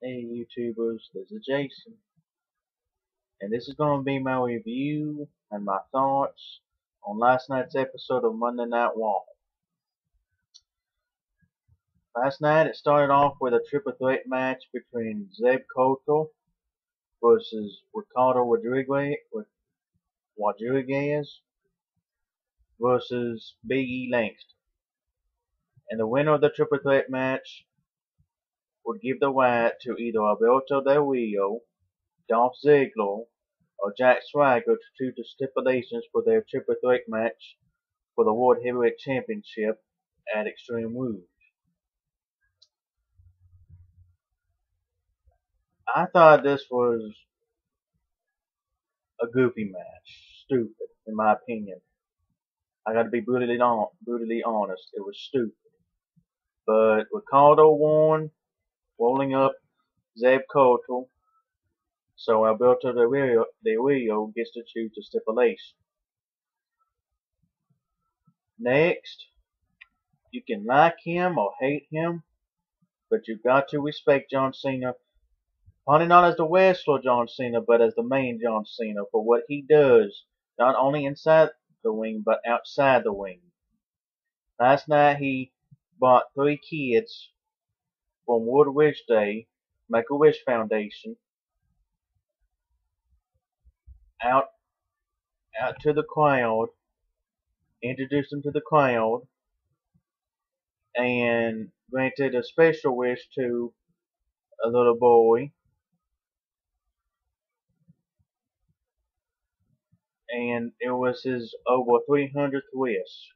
Hey YouTubers, this is Jason, and this is going to be my review and my thoughts on last night's episode of Monday Night Raw. Last night it started off with a triple threat match between Zeb Colter versus Ricardo Rodriguez versus Big E Langston. And the winner of the triple threat match would give the right to either Alberto Del Rio, Dolph Ziggler, or Jack Swagger to choose the stipulations for their triple threat match for the World Heavyweight Championship at Extreme Rules. I thought this was a goofy match. Stupid, in my opinion. I gotta be brutally honest. It was stupid. But Ricardo won, rolling up Zeb Coulter, so Alberto Del Rio gets to choose the stipulation. Next, you can like him or hate him, but you've got to respect John Cena. Probably not as the wrestler John Cena, but as the main John Cena for what he does, not only inside the ring, but outside the ring. Last night he bought 3 kids from World Wish Day, Make-A-Wish Foundation, out to the crowd, introduced them to the crowd, and granted a special wish to a little boy. And it was his over 300th wish.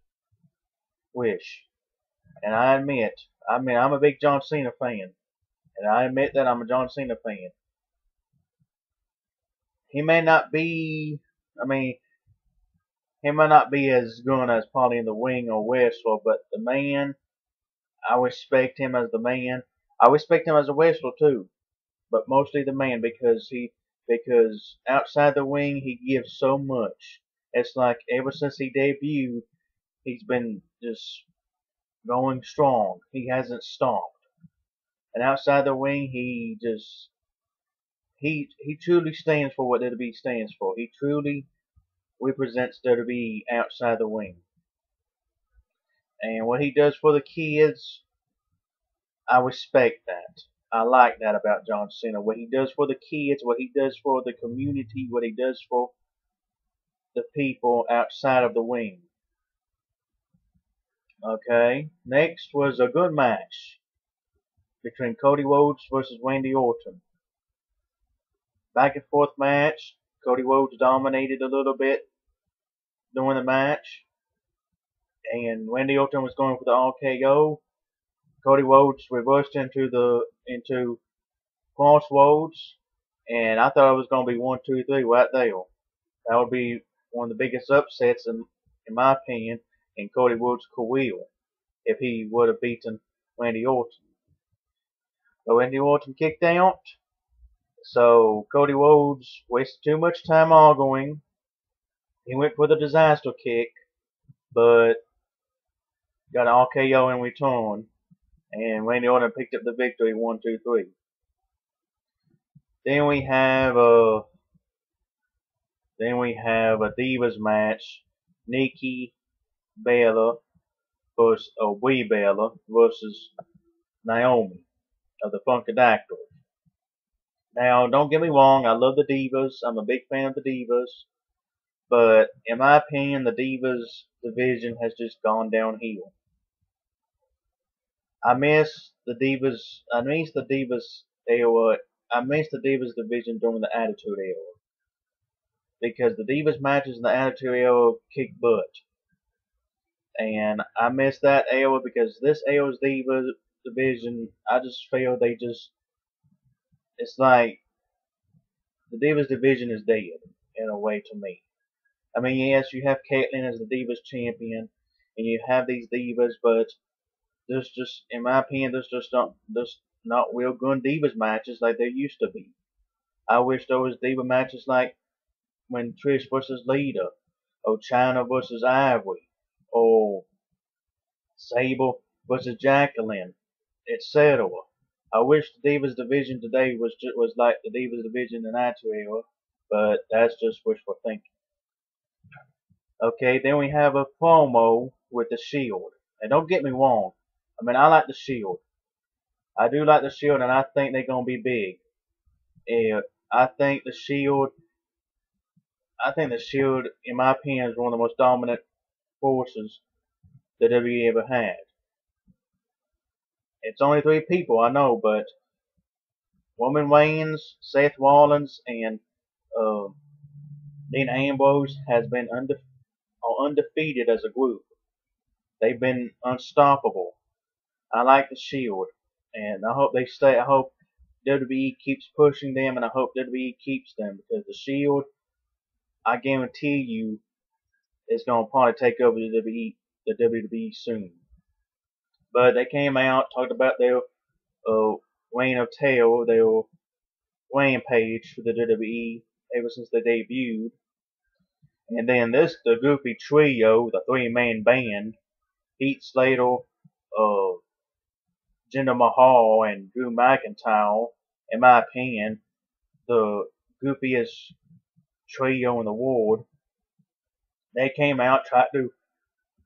And I'm a big John Cena fan. And I admit that I'm a John Cena fan. He may not be, I mean, he might not be as good as probably in the ring or wrestler, but the man, I respect him as the man. I respect him as a wrestler too, but mostly the man because outside the ring he gives so much. It's like ever since he debuted, he's been just going strong. He hasn't stopped. And outside the ring, he truly stands for what WWE stands for. He truly represents WWE outside the ring. And what he does for the kids, I respect that. I like that about John Cena. What he does for the kids, what he does for the community, what he does for the people outside of the ring. Okay, next was a good match between Cody Rhodes versus Randy Orton. Back and forth match. Cody Rhodes dominated a little bit during the match, and Randy Orton was going for the RKO. Cody Rhodes reversed into Crossroads, and I thought it was going to be 1, 2, 3 right there. That would be one of the biggest upsets, in my opinion, in Cody Rhodes' career if he would have beaten Randy Orton. But Randy Orton kicked out, so Cody Rhodes wasted too much time arguing. He went for the disaster kick, but got an RKO in return, and Randy Orton picked up the victory 1, 2, 3. Then we have a Divas match. Nikki Bella versus Brie Bella versus Naomi of the Funkadactyls. Now, don't get me wrong, I love the Divas. I'm a big fan of the Divas. But in my opinion, the Divas division has just gone downhill. I miss the Divas era. I miss the Divas division during the Attitude Era. Because the Divas matches in the Attitude Era kick butt. And I miss that era because this era's Divas division, I just feel it's like the Divas division is dead in a way to me. I mean, yes, you have Caitlyn as the Divas champion, and you have these Divas, but in my opinion, there's not real good Divas matches like there used to be. I wish there was Diva matches like when Trish versus Lita, or Chyna versus Ivory, or Sable versus Jacqueline, etc. I wish the Divas division today was like the Divas division in Attitude Era, but that's just wishful thinking. Okay, then we have a promo with the Shield. And don't get me wrong, I mean I like the Shield. I do like the Shield, and I think they're gonna be big. And I think the Shield, in my opinion, is one of the most dominant forces the WWE ever had. It's only 3 people, I know, but Roman Reigns, Seth Rollins, and uh, Dean Ambrose has been undefeated as a group. They've been unstoppable. I like the Shield, and I hope they stay. I hope WWE keeps pushing them, and I hope WWE keeps them, because the Shield, I guarantee you, is going to probably take over the WWE soon. But they came out, talked about their reign of terror, their rampage for the WWE ever since they debuted. And then the goofy trio, the 3-man band, Heath Slater, uh, Jinder Mahal, and Drew McIntyre, in my opinion, the goofiest trio in the world. They came out, tried to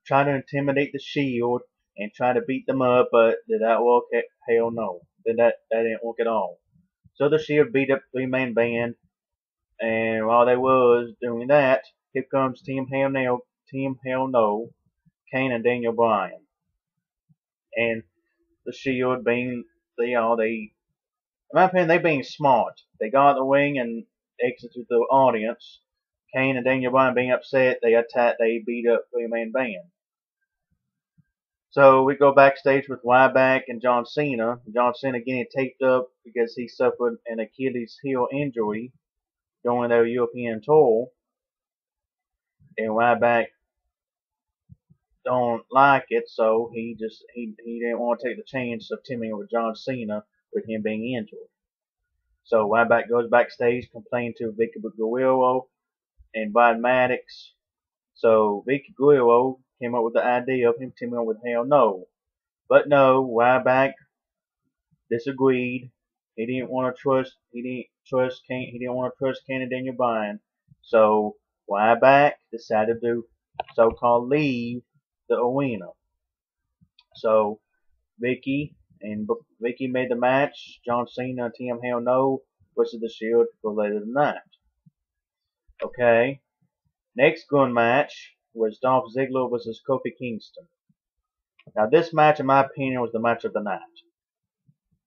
intimidate the Shield and try to beat them up, but did that work? Hell no. That didn't work at all. So the Shield beat up 3-man band, and while they was doing that, here comes Team Hell No, Kane and Daniel Bryan. And the Shield being, in my opinion, they being smart. They got out the ring and exited the audience. Kane and Daniel Bryan being upset, they beat up 3-man band. So we go backstage with Ryback and John Cena. John Cena getting taped up because he suffered an Achilles heel injury during their European tour. And Ryback don't like it, so he didn't want to take the chance of teaming with John Cena with him being injured. So Ryback goes backstage, complaining to Vicky Guerrero and Brian Maddox. So Vicky Guerrero came up with the idea of him teaming up with Hell No. But no, Ryback disagreed. He didn't want to trust Kane and Daniel Bryan. So Ryback decided to so-called leave the arena. So Vicky made the match. John Cena and Team Hell No versus the Shield for later tonight. Okay. Next gun match was Dolph Ziggler versus Kofi Kingston. Now this match, in my opinion, was the match of the night,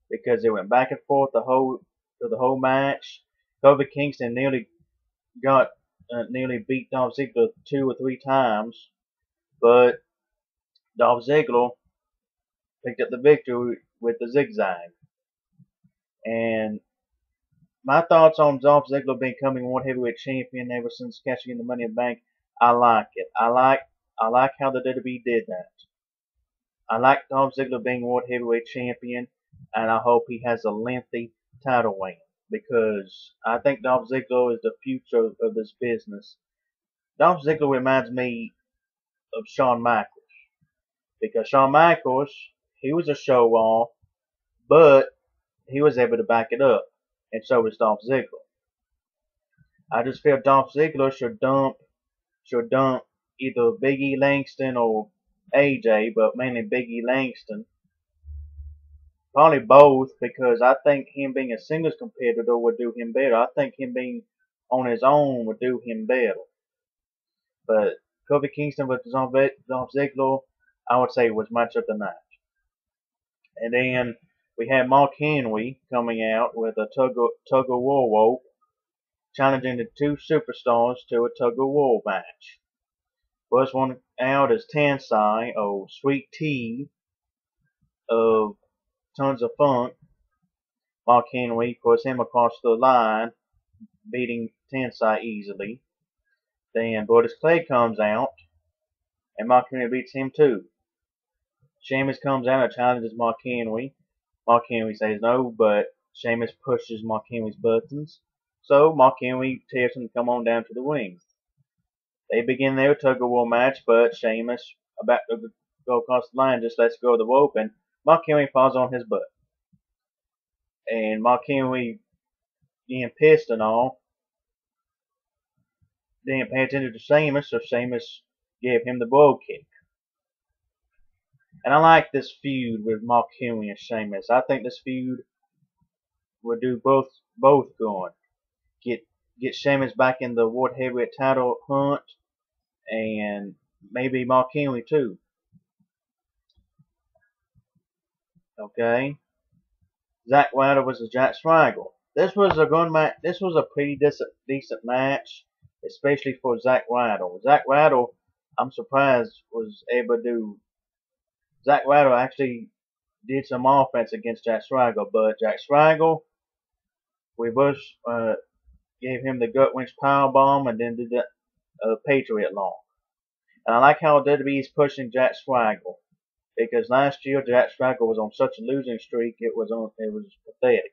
because it went back and forth the whole match. Kofi Kingston nearly beat Dolph Ziggler 2 or 3 times, but Dolph Ziggler picked up the victory with the zigzag. And my thoughts on Dolph Ziggler becoming World Heavyweight Champion ever since cashing in the Money in the Bank, I like it. I like how the WWE did that. I like Dolph Ziggler being World Heavyweight Champion, and I hope he has a lengthy title reign, because I think Dolph Ziggler is the future of this business. Dolph Ziggler reminds me of Shawn Michaels, because Shawn Michaels, he was a show off, but he was able to back it up, and so was Dolph Ziggler. I just feel Dolph Ziggler should dump either Big E Langston or AJ, but mainly Big E Langston. Probably both, because I think him being a singles competitor would do him better. I think him being on his own would do him better. But Kofi Kingston versus Dolph Ziggler, I would say was match of the night. And then we had Mark Henry coming out with a tug of war rope, challenging the 2 superstars to a tug of war match. First one out is Tensai, Sweet Tea of Tons of Funk. Mark Henry puts him across the line, beating Tensai easily. Then Brodus Clay comes out, and Mark Henry beats him too. Sheamus comes out and challenges Mark Henry. Mark Henry says no, but Sheamus pushes Mark Henry's buttons. So Mark Henry tells him to come on down to the ring. They begin their tug-of-war match, but Sheamus, about to go across the line, just lets go of the rope, and Mark Henry falls on his butt. and Mark Henry getting pissed and all, didn't pay attention to Sheamus, so Sheamus gave him the blow kick. And I like this feud with Mark Henry and Sheamus. I think this feud would do both good. Get Sheamus back in the World Heavyweight title hunt, and maybe Mark Henry too. Okay. Zack Ryder versus Jack Swagger. This was a good match. This was a pretty decent match, especially for Zack Ryder. Zack Ryder, I'm surprised, was able to do. Zack Ryder actually did some offense against Jack Swagger, but Jack Swagger, we both gave him the gut wrench powerbomb and then did the Patriot Lock. And I like how WWE is pushing Jack Swagger, because last year Jack Swagger was on such a losing streak, it was pathetic.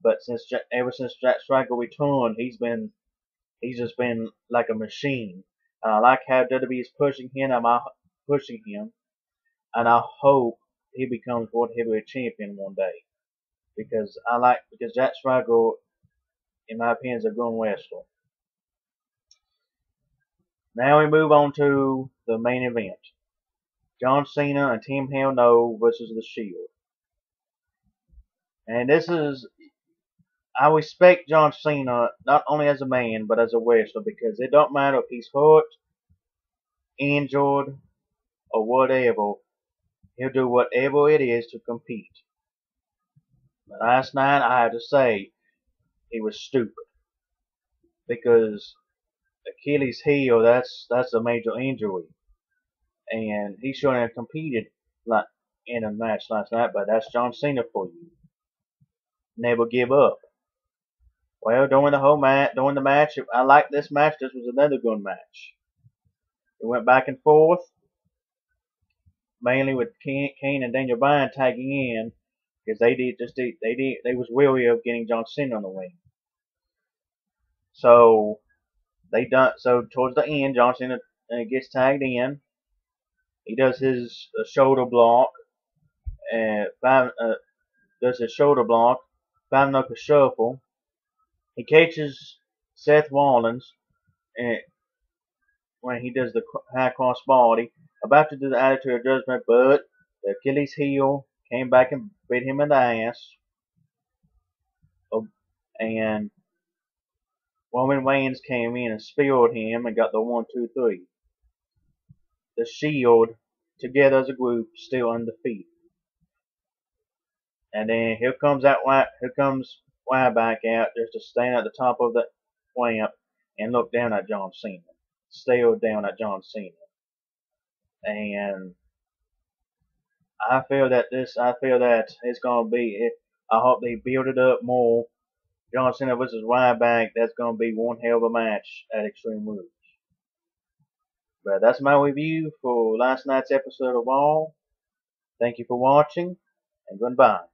But ever since Jack Swagger returned, he's just been like a machine. And I like how WWE is pushing him. And I hope he becomes World Heavyweight Champion one day, because Jack Swagger, in my opinion, is a good wrestler. Now we move on to the main event. John Cena and Team Hell No versus The Shield. And I respect John Cena not only as a man, but as a wrestler, because it don't matter if he's hurt, injured, or whatever, he'll do whatever it is to compete. But last night, I have to say, he was stupid, because Achilles heel, that's a major injury, and he shouldn't have competed in a match last night. But that's John Cena for you. Never give up. Well, during the match, I liked this match. This was another good match. It went back and forth, mainly with Kane and Daniel Bryan tagging in, because they was weary of getting John Cena on the wing. So towards the end, John Cena gets tagged in. He does his shoulder block, does his shoulder block, 5-knuckle shuffle. He catches Seth Rollins when he does the high cross body, about to do the Attitude Adjustment, but the Achilles heel came back and bit him in the ass. And Roman Reigns came in and speared him and got the 1-2-3. The Shield, together as a group, still undefeated. And then here comes Ryback out just to stand at the top of the ramp and look down at John Cena. Stare down at John Cena. And I feel that it's gonna be. I hope they build it up more. John Cena versus Ryback. That's gonna be one hell of a match at Extreme Rules. But that's my review for last night's episode of Raw. Thank you for watching, and goodbye.